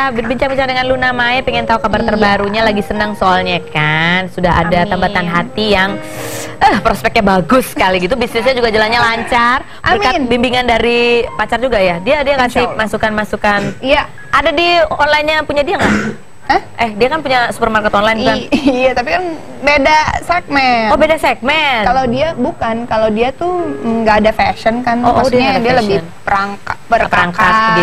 kita berbincang-bincang dengan Luna Maya, pengen tahu kabar terbarunya, lagi senang soalnya kan. Sudah ada tambatan hati yang prospeknya bagus sekali gitu, bisnisnya juga jalannya lancar. Berkat bimbingan dari pacar juga ya. Dia ngasih masukan-masukan. Iya. Ada di online-nya punya dia nggak? Dia kan punya supermarket online kan? Iya, tapi kan beda segmen. Oh, beda segmen. Kalau dia bukan, kalau dia tuh nggak ada fashion kan. Maksudnya dia lebih perangkat,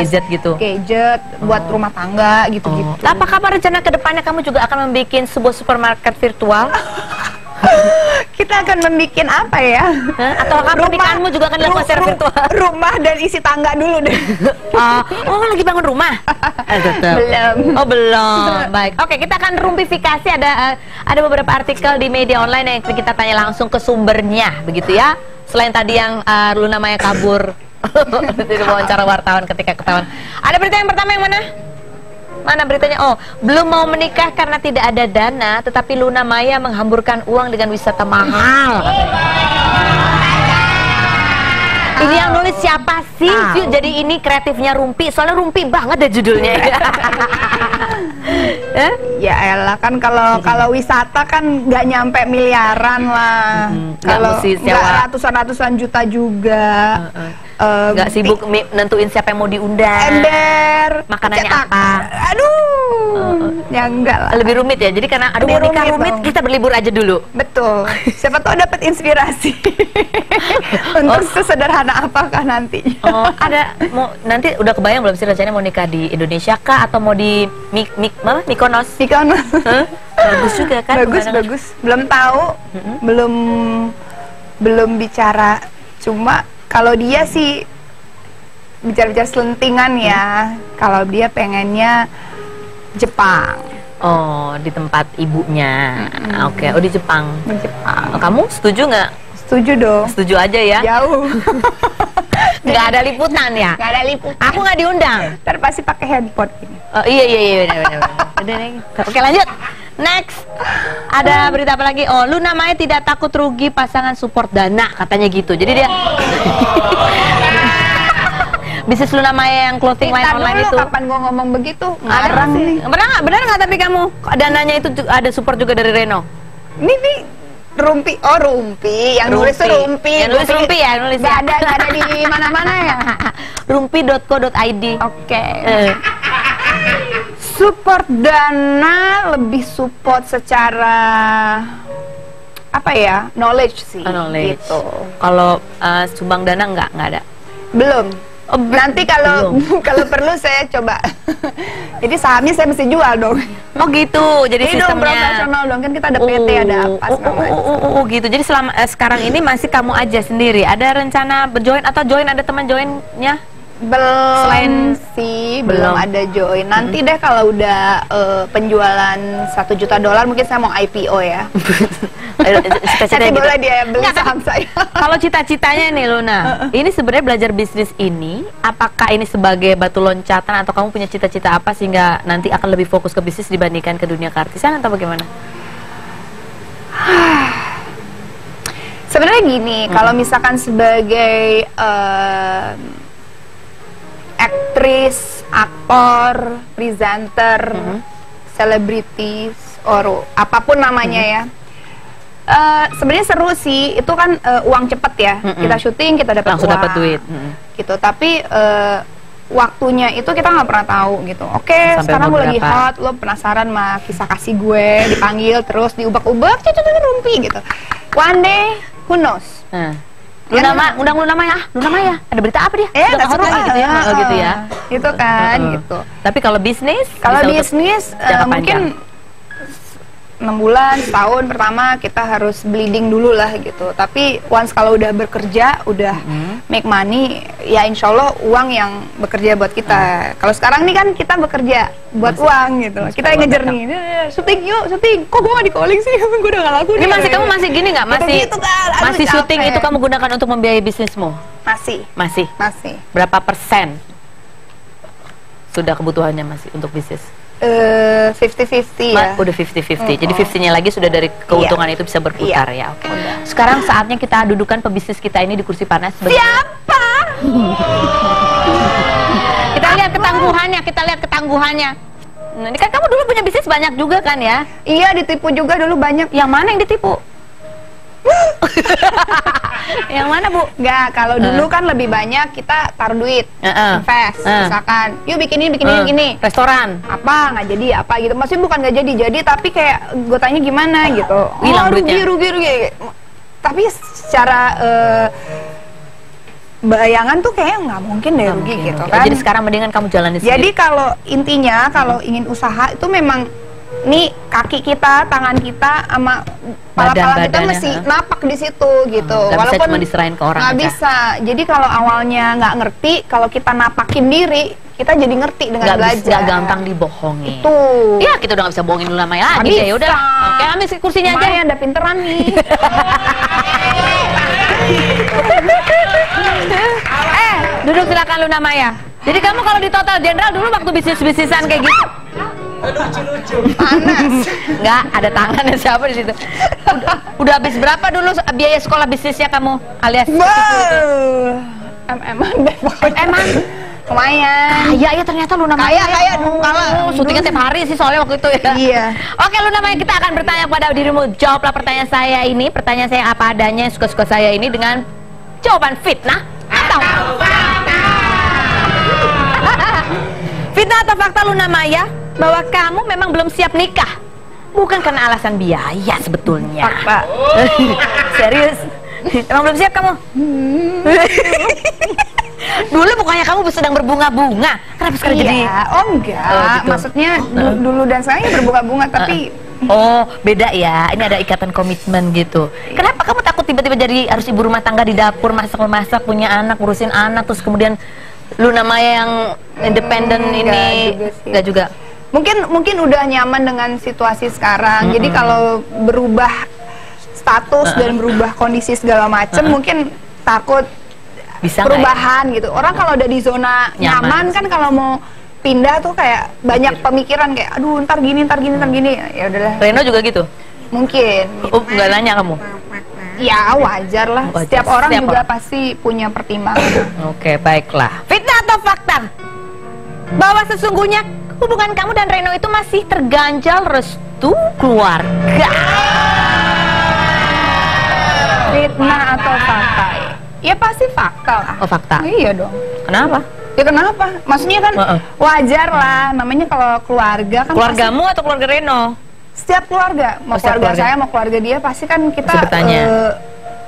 gadget gitu. Gadget buat rumah tangga gitu-gitu. Apakah rencana kedepannya kamu juga akan membuat sebuah supermarket virtual? Kita akan membuat apa ya? Atau pernikahanmu juga akan dilakukan secara virtual? Rumah dan isi tangga dulu deh. Lagi bangun rumah? Belum. Oh, belum. Baik. Oke, kita akan rumpifikasi. Ada beberapa artikel di media online yang kita tanya langsung ke sumbernya, begitu ya. Selain tadi yang Luna Maya kabur dari wawancara wartawan ketika ketahuan. Ada berita yang pertama yang mana? Mana beritanya? Oh, belum mau menikah karena tidak ada dana, tetapi Luna Maya menghamburkan uang dengan wisata mahal. Ini yang nulis siapa sih? Jadi ini kreatifnya Rumpi, soalnya Rumpi banget deh judulnya. Ya elah, kan kalau wisata kan nggak nyampe miliaran lah. Kalau nggak ratusan juta juga. Nggak sibuk nentuin siapa yang mau diundang. Ember, makanannya apa? Aduh, ya enggak lah. Lebih rumit ya. Jadi karena mau nikah rumit, kita berlibur aja dulu. Betul. Siapa tahu dapat inspirasi untuk sesederhana apakah nanti. Nanti udah kebayang belum sih rencananya mau nikah di Indonesia kah atau mau di Mykonos? Mykonos. Bagus juga kan? Bagus. Belum tahu. Belum bicara. Cuma kalau dia sih bicara selentingan ya. Kalau dia pengennya Jepang. Oh, di tempat ibunya. Oke. Oh, di Jepang. Di Jepang. Kamu setuju nggak? Setuju dong. Setuju aja ya. Jauh. Nggak ada liputan ya? Nggak ada liputan. Aku nggak diundang. Ntar pasti pakai handphone gini. Oh iya benar. Oke, lanjut. Next. Ada berita apa lagi? Oh, Luna Maya tidak takut rugi pasangan support dana, katanya gitu. Jadi dia bisnis Luna Maya yang clothing line online itu. Kapan gua ngomong begitu? Ngarang nih. Benar nggak tapi kamu dananya itu ada support juga dari Reno? Nih Rumpi, Rumpi, yang nulis Rumpi. Yang nulis Rumpi ya, nulis. Gak ada di mana-mana ya. Rumpi.co.id. Oke. Support dana, lebih support secara apa ya, knowledge sih. Knowledge. Gitu. Kalau sumbang dana nggak ada. Belum. Nanti kalau perlu saya coba. Jadi sahamnya saya mesti jual dong. Oh gitu. Jadi sistemnya profesional dong, kan kita ada PT, ada apa gitu. Jadi selama sekarang ini masih kamu aja sendiri. Ada rencana berjoin atau join, ada teman joinnya? Belum sih, belum ada join. Nanti deh kalau udah penjualan $1 juta mungkin saya mau IPO ya. Nanti boleh dia beli saham saya. Kalau cita-citanya nih Luna, ini sebenarnya belajar bisnis ini, apakah ini sebagai batu loncatan atau kamu punya cita-cita apa sehingga nanti akan lebih fokus ke bisnis dibandingkan ke dunia keartisan atau bagaimana? Sebenarnya gini, kalau misalkan sebagai aktris, aktor, presenter, selebritis, or apapun namanya ya. Sebenarnya seru sih, itu kan uang cepet ya. Kita syuting, kita dapat langsung uang, dapat duit. Gitu. Tapi waktunya itu kita nggak pernah tahu gitu. Oke, sekarang gue lagi hot, lo penasaran sama kisah kasih gue, dipanggil terus diubek-ubek, Rumpi gitu. One day, who knows? Luna Maya, ada berita apa dia? Udah seru lagi gitu ya, gitu ya. Itu kan, gitu. Tapi kalau bisnis? Kalau bisnis, mungkin 6 bulan, setahun pertama kita harus bleeding dulu lah gitu. Tapi once kalau udah bekerja, udah make money, ya insya Allah uang yang bekerja buat kita. Kalau sekarang nih kan kita bekerja buat uang gitu. Kita yang ngejar nih, syuting yuk, syuting. Kok gue gak di calling sih? Gue udah gak laku. Ini kamu masih gini nggak? Masih syuting itu kamu gunakan untuk membiayai bisnismu? Masih. Berapa persen sudah kebutuhannya masih untuk bisnis? 50-50 ya. Udah 50-50. Jadi 50-nya lagi sudah dari keuntungan itu bisa berputar ya. Oke. Sekarang saatnya kita dudukan pebisnis kita ini di kursi panas. Siapa? Kita lihat ketangguhannya. Nah, ini kan kamu dulu punya bisnis banyak juga kan ya? Iya, ditipu juga dulu banyak. Yang mana yang ditipu? Yang mana, Bu? Nggak, kalau dulu kan lebih banyak kita taruh duit, invest, misalkan, yuk bikin ini, restoran, apa nggak jadi apa gitu, maksudnya bukan nggak jadi, tapi kayak gue tanya gimana gitu, hilang duitnya. rugi, tapi secara bayangan tuh kayak nggak mungkin deh rugi gitu kan. Jadi sekarang mendingan kamu jalani sendiri. Jadi kalau intinya kalau ingin usaha itu memang nih kaki kita, tangan kita, sama pala-pala kita mesti napak di situ gitu. Walaupun bisa cuma diserahin ke orang nggak bisa. Jadi kalau awalnya nggak ngerti, kalau kita napakin diri, kita jadi ngerti dengan belajar. Nggak gampang dibohongi. Itu. Ya kita udah nggak bisa bohongin Luna Maya lagi. Ya udah. Oke, ambil kursinya aja. Lumayan, udah pinteran nih. Duduk silakan Luna Maya. Jadi kamu kalau di Total General dulu waktu bisnis-bisnisan kayak gitu? Lucu-lucu. Panas. Nggak, ada tangannya siapa di situ? Udah habis berapa dulu biaya sekolah bisnisnya kamu alias? Emang lumayan. Kaya ya ternyata Luna Maya. Kaya dulu kala. Syutingnya tiap hari sih soalnya waktu itu ya. Iya. Oke Luna Maya, kita akan bertanya kepada dirimu. Jawablah pertanyaan saya ini, pertanyaan saya apa adanya, suka-suka saya ini dengan jawaban fitnah atau fakta. Fitnah atau fakta Luna Maya bahwa kamu memang belum siap nikah, bukan karena alasan biaya sebetulnya. Fakta. Serius? Emang belum siap kamu? Dulu pokoknya kamu sedang berbunga-bunga. Kenapa sekarang jadi? Oh enggak. Gitu. Maksudnya dulu dan sekarang berbunga-bunga tapi oh, beda ya. Ini ada ikatan komitmen gitu. Kenapa kamu takut tiba-tiba jadi harus ibu rumah tangga di dapur, masak-masak, punya anak, ngurusin anak, terus kemudian Luna Maya yang independen ini? Enggak juga. Mungkin udah nyaman dengan situasi sekarang. Jadi kalau berubah status dan berubah kondisi segala macam, mungkin takut bisa perubahan gitu. Orang kalau udah di zona nyaman kan kalau mau pindah tuh kayak banyak pemikiran kayak aduh ntar gini. Ya udahlah. Reno juga gitu? Mungkin. Nggak nanya kamu? Ya wajar lah. Setiap orang juga pasti punya pertimbangan. Oke, baiklah. Fitnah atau fakta bahwa sesungguhnya hubungan kamu dan Reno itu masih terganjal restu keluarga? Fitnah atau fakta? Ya pasti fakta lah. Oh, fakta. Iya dong. Kenapa? Ya kenapa? Maksudnya kan wajar lah. Namanya kalau keluarga kan. Keluargamu atau keluarga Reno? Setiap keluarga, mau keluarga saya, mau keluarga dia, pasti kan kita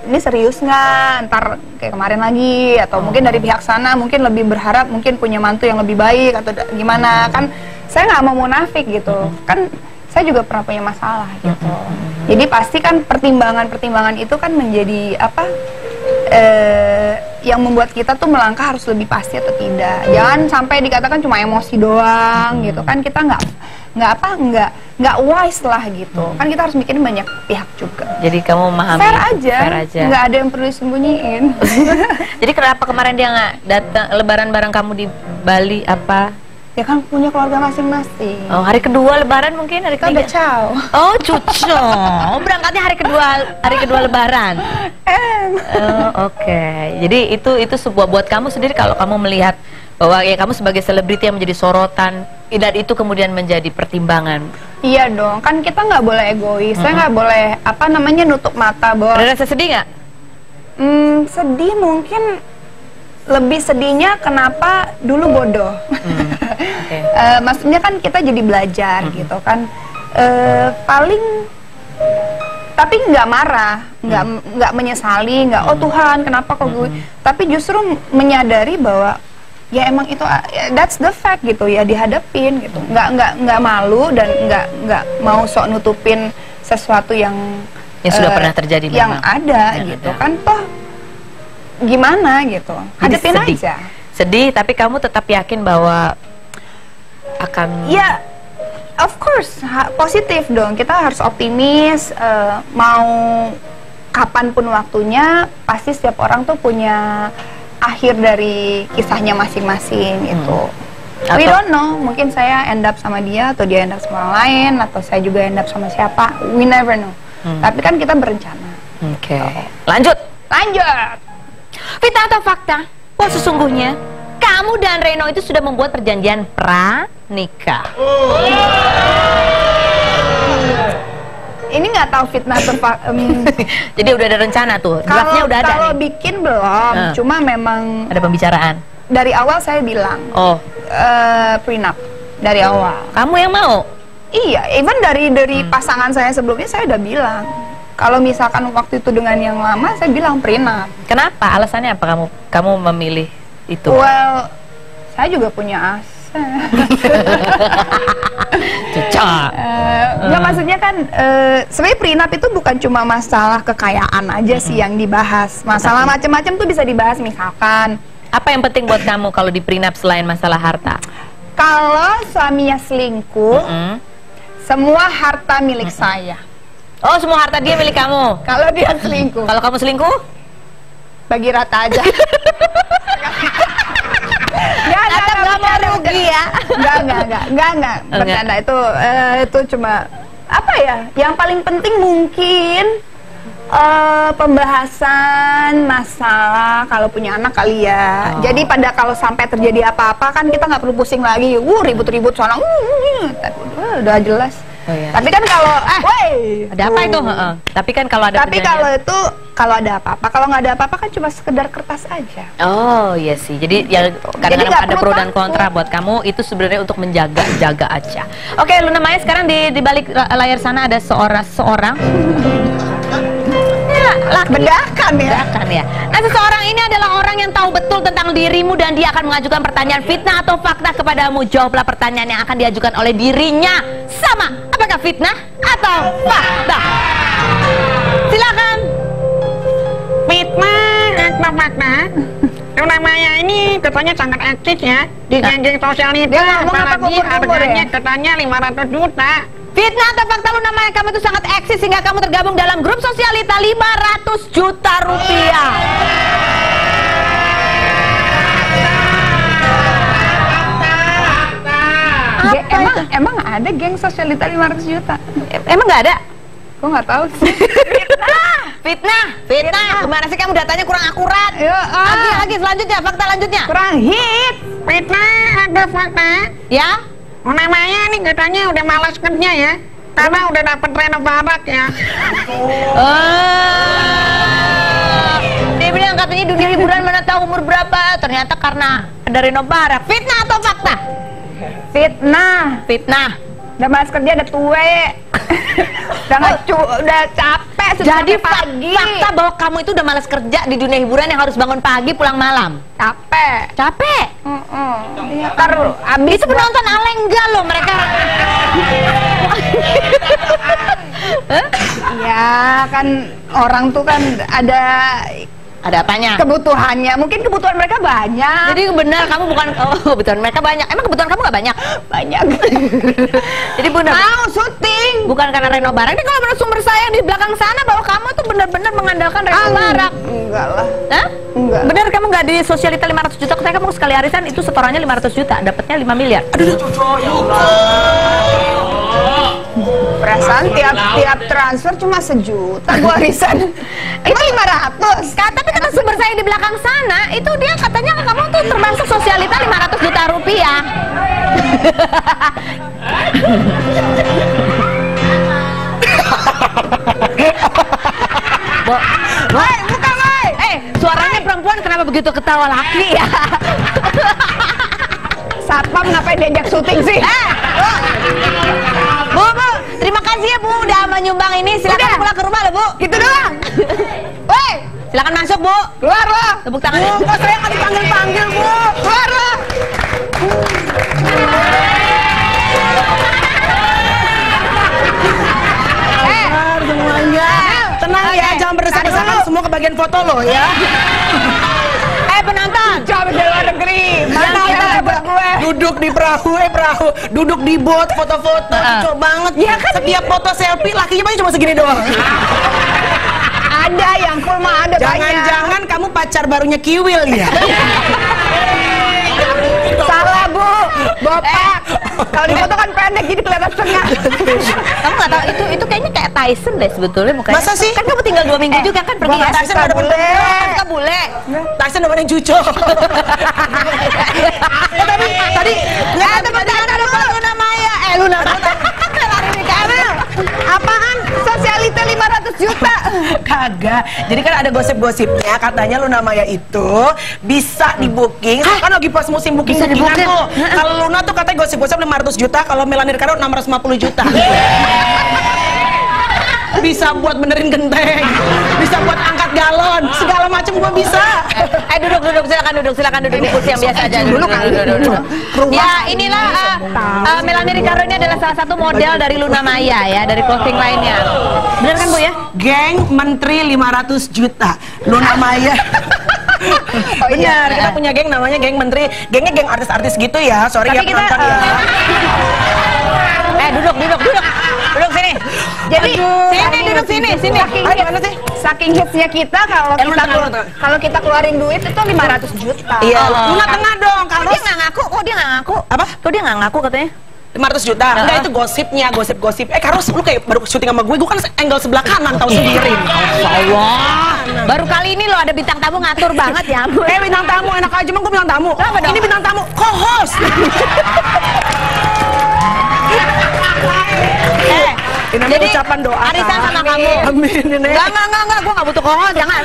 ini serius nggak? Ntar kayak kemarin lagi, atau mungkin dari pihak sana mungkin lebih berharap mungkin punya mantu yang lebih baik atau gimana? Kan saya nggak mau munafik gitu. Kan saya juga pernah punya masalah gitu. Jadi pasti kan pertimbangan itu kan menjadi apa? Yang membuat kita tuh melangkah harus lebih pasti atau tidak. Jangan sampai dikatakan cuma emosi doang gitu kan, kita nggak wise lah gitu. Kan kita harus mikirin banyak pihak juga. Jadi kamu memahami fair aja. Nggak ada yang perlu disembunyiin. Jadi kenapa kemarin dia nggak datang lebaran bareng kamu di Bali apa? Ya kan punya keluarga masing-masing. Oh, hari kedua lebaran mungkin, hari ketiga? Udah ciao. Oh, cucu. Berangkatnya hari kedua lebaran. Oke. Jadi itu sebuah buat kamu sendiri kalau kamu melihat bahwa ya kamu sebagai selebriti yang menjadi sorotan, dan itu kemudian menjadi pertimbangan. Iya dong, kan kita nggak boleh egois. Saya nggak boleh nutup mata bahwa. Ada rasa sedih nggak? Sedih mungkin. Lebih sedihnya kenapa dulu bodoh. Maksudnya kan kita jadi belajar gitu kan. Paling tapi nggak marah, nggak menyesali, nggak oh Tuhan kenapa kok gue. Tapi justru menyadari bahwa ya emang itu that's the fact gitu ya, dihadapin gitu. Nggak malu dan nggak mau sok nutupin sesuatu yang sudah pernah terjadi yang ada gitu kan toh. Gimana gitu, hadapin aja. Sedih, tapi kamu tetap yakin bahwa akan. Ya, of course, positif dong. Kita harus optimis. Mau kapanpun waktunya, pasti setiap orang tuh punya akhir dari kisahnya masing-masing gitu. We don't know, mungkin saya end up sama dia, atau dia end up sama orang lain, atau saya juga end up sama siapa. We never know. Tapi kan kita berencana. Oke. Lanjut. Fitnah atau fakta? Sesungguhnya kamu dan Reno itu sudah membuat perjanjian nikah. Ini nggak tahu fitnah atau Jadi udah ada rencana tuh, draftnya udah ada kalau nih? bikin belum, cuma memang ada pembicaraan. Dari awal saya bilang prenup dari awal. Kamu yang mau? Iya, even dari pasangan saya sebelumnya saya udah bilang. Kalau misalkan waktu itu dengan yang lama, saya bilang prenup. Kenapa? Alasannya apa kamu memilih itu? Well, saya juga punya asa. Cocok. Nggak, maksudnya kan sebenarnya prenup itu bukan cuma masalah kekayaan aja sih yang dibahas. Masalah macam-macam tuh bisa dibahas, misalkan. Apa yang penting buat kamu kalau di prenup selain masalah harta? Kalau suaminya selingkuh, semua harta milik saya. Oh, semua harta dia milik kamu? Kalau dia selingkuh. Kalau kamu selingkuh? Bagi rata aja. Nggak mau rugi ya? Enggak. Bercanda itu cuma apa ya? Yang paling penting mungkin pembahasan masalah kalau punya anak kali ya. Jadi kalau sampai terjadi apa-apa kan kita nggak perlu pusing lagi. Ribut-ribut soalnya udah jelas. Oh, iya. Tapi kan kalau ada apa itu? Tapi kan kalau ada kalau ada apa-apa, kalau nggak ada apa-apa kan cuma sekedar kertas aja. Oh iya sih. Jadi ya kadang-kadang ada pro dan kontra buat kamu, itu sebenarnya untuk menjaga aja. Oke, Luna Maya, sekarang di balik layar sana ada seorang Bedakan ya. Nah, seseorang ini adalah orang yang tahu betul tentang dirimu dan dia akan mengajukan pertanyaan fitnah atau fakta kepadamu. Jawablah pertanyaan yang akan diajukan oleh dirinya. Sama, apakah fitnah atau fakta? Silakan. Fitnah atau fakta? Luna Maya ini katanya sangat aktif ya di geng-geng sosialita, apalagi harganya katanya 500 juta. Fitnah atau fakta, Luna Maya, kamu itu sangat eksis sehingga kamu tergabung dalam grup sosialita 500 juta rupiah. Emang ada geng sosialita 500 juta? Emang nggak ada? Gue nggak tahu sih. Fitnah. Gimana sih kamu, datanya kurang akurat? Lagi selanjutnya, fakta lanjutnya. Kurang hit. Fitnah atau fakta? Ya? Luna Maya ini katanya udah malas kerja ya, karena udah dapet Reno Barak ya. Dia bilang katanya dunia hiburan mana tahu umur berapa, ternyata karena ada Reno Barak. Fitnah atau fakta? Fitnah. Udah malas kerja, udah tue. udah capek sudah. Jadi pagi. Fakta bahwa kamu itu udah malas kerja di dunia hiburan yang harus bangun pagi pulang malam. Capek. Ya, abis itu penonton alengga loh mereka. Ya kan orang tuh kan ada apanya? Kebutuhannya, mungkin kebutuhan mereka banyak. Jadi benar kamu bukan kebutuhan mereka banyak. Emang kebutuhan kamu nggak banyak? Banyak. Jadi benar. Mau syuting. Bukan karena Reno Barak. Ini kalau menurut sumber saya di belakang sana bahwa kamu tuh benar-benar mengandalkan Reno Barak. Enggak lah. Hah? Enggak. Benar kamu nggak di sosialita 500 juta? Ketika kamu sekali arisan itu setorannya 500 juta, dapatnya 5 miliar. Aduh, ya Allah. Perasaan tiap transfer cuma 1 juta gua arisan. Itu 500. Tapi kata sumber saya di belakang sana, itu dia katanya kamu tuh termasuk sosialita 500 juta rupiah. Bukan, suaranya perempuan kenapa begitu ketawa laki ya? Satpam ngapain diajak syuting sih? Bu, terima kasih ya Bu udah menyumbang ini. Silakan pulang ke rumah loh Bu. Gitu doang. Woi, silakan masuk Bu. Keluar loh. Tepuk tangan. Bu, kok saya nggak dipanggil-panggil Bu? Keluar loh. Semuanya tenang ya, jangan berdesak-desakan semua ke bagian foto loh ya. Penonton, coba di luar negeri. Mana kita dapat gue? Duduk di perahu, duduk di bot foto-foto, cocok banget. Ya kan setiap foto selfie lakinya paling cuma segini doang. Ada yang full mah ada banyak. Jangan-jangan kamu pacar barunya Kiwil ya? Salah Bu, botak. Kalau di foto kan pendek jadi kelihatan setengah. Kamu nggak tahu itu kayaknya kayak Tyson deh sebetulnya mukanya. Masa sih? Kan kamu tinggal 2 minggu juga kan pergi ya. Tyson ada bule. Bule. Tyson ada yang cucok. Tapi tadi nggak ada pertanyaan ada Luna Melanie Ricardo. Apaan? Sosialita 500 juta. Kagak. Jadi kan ada gosip-gosipnya katanya Luna Maya itu bisa di booking. Kan lagi pas musim booking Bisa bookingan di-booking? tuh. Kalau Luna tuh katanya gosip-gosip 500 juta, kalau Melanie Ricardo 650 juta. Bisa buat benerin genteng, bisa buat angkat galon, segala macam gua bisa. Duduk, silakan duduk di kursi yang biasa aja. Duduk. Ya, inilah Melanie Ricardo ini adalah salah satu model dari Luna Maya ya, dari clothing lainnya. Bener kan Bu ya? Geng Menteri 500 juta, Luna Maya. Benar, kita punya geng namanya geng Menteri. Gengnya geng artis-artis gitu ya. Sorry Tapi ya penonton ya. Duduk sini. Jadi Sini, duduk sini. Saking hitsnya kita kalau kita keluarin duit itu 500 juta. Iya, Luna tengah dong. Kok dia nggak ngaku? Apa? Kok dia nggak ngaku katanya? 500 juta. Enggak, itu gosipnya, gosip. Carlos, lu kayak baru syuting sama gue kan angle sebelah kanan tahu sendiri. Allah. Baru kali ini lo ada bintang tamu ngatur banget ya. Bintang tamu enak aja, emang gue bintang tamu. Ini bintang tamu, co-host. Jadi ucapan doa. arisan sama kamu. Amin. Enggak, gue nggak butuh kohon, jangan.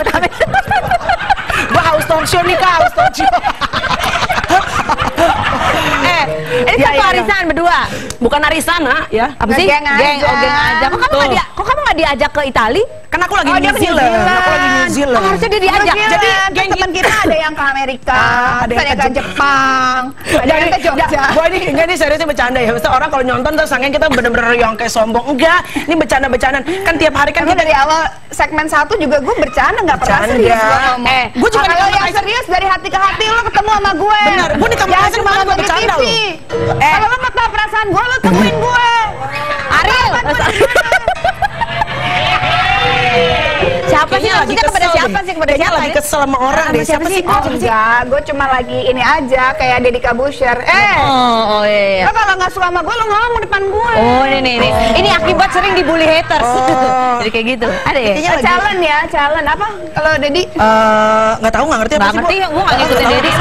Gue haus talk show nih, Kak, haus talk show. Ini satu arisan berdua. Bukan arisan, ya. Apa sih? Geng aja. Kok kamu nggak diajak ke Itali? Kan aku lagi New Zealand. Harusnya dia diajak. Jadi geng teman kita ada yang ke Amerika, ada yang ke Jepang, ada yang ke Jogja. Gue ini seriusnya bercanda ya. Maksudnya orang kalau nyonton terus sangka kita bener-bener yang kayak sombong. Enggak, ini bercanda-bercandaan. Kan tiap hari kan Karena dari awal segmen 1 juga gue bercanda, nggak pernah serius gua ngomong. Gue juga kalau yang serius dari hati ke hati lo ketemu sama gue. Benar, gue di kampung Jangan cuma nonton di bercanda TV. loh. Kalau lo nggak tahu perasaan gue, lo temuin gue. Ariel. Siapa sih? Maksudnya kepada siapa sih? Kepada siapa? Lagi kesel sama orang deh. Siapa sih? Oh enggak, gue cuma lagi ini aja kayak Deddy Kabusher. Oh iya. Lo kalau nggak suka sama gue, lo ngomong depan gue. Oh ini. Ini akibat sering dibully haters. Jadi kayak gitu. Ada ya? Challenge apa? Kalau Deddy? Nggak tahu, nggak ngerti apa Nggak sih, Bu? ngerti, gue nggak ngikutin Deddy.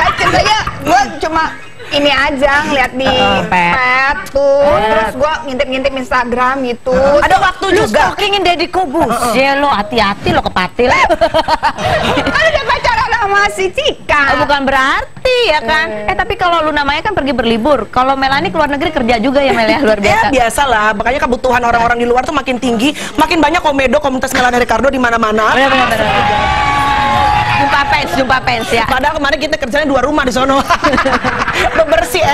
Kayak ceritanya gue cuma ini aja ngeliat di pet tuh, terus gue ngintip-ngintip Instagram gitu. Ada waktu Lu juga. stalkingin Deddy Corbuzier, lo hati-hati lo kepatil. Kan udah pacaran sama si Cika. Bukan berarti ya kan. Tapi kalau Luna Maya kan pergi berlibur. Kalau Melanie keluar negeri kerja juga ya Mel ya, luar biasa. Ya biasa lah, makanya kebutuhan orang-orang di luar tuh makin tinggi, makin banyak komunitas Melanie Ricardo di mana-mana. Benar. Jumpa fans ya. Padahal kemarin kita kerjanya 2 rumah di sono. Bebersih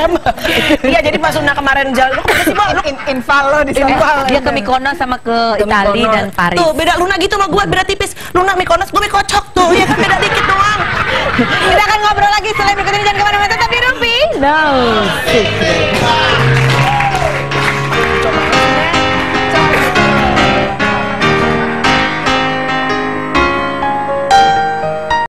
Iya, jadi pas Luna kemarin jalan, lu kemana sih, Bo? Lu Infal lo di sana. Dia ke Mykonos sama ke Itali dan Paris. Tuh, beda Luna gitu sama gue, beda tipis. Luna Mykonos, gue Mykocok tuh. Iya kan, beda dikit doang. Kita akan ngobrol lagi setelah berikut ini, jangan kemana-mana, tetap di Rumpi. No.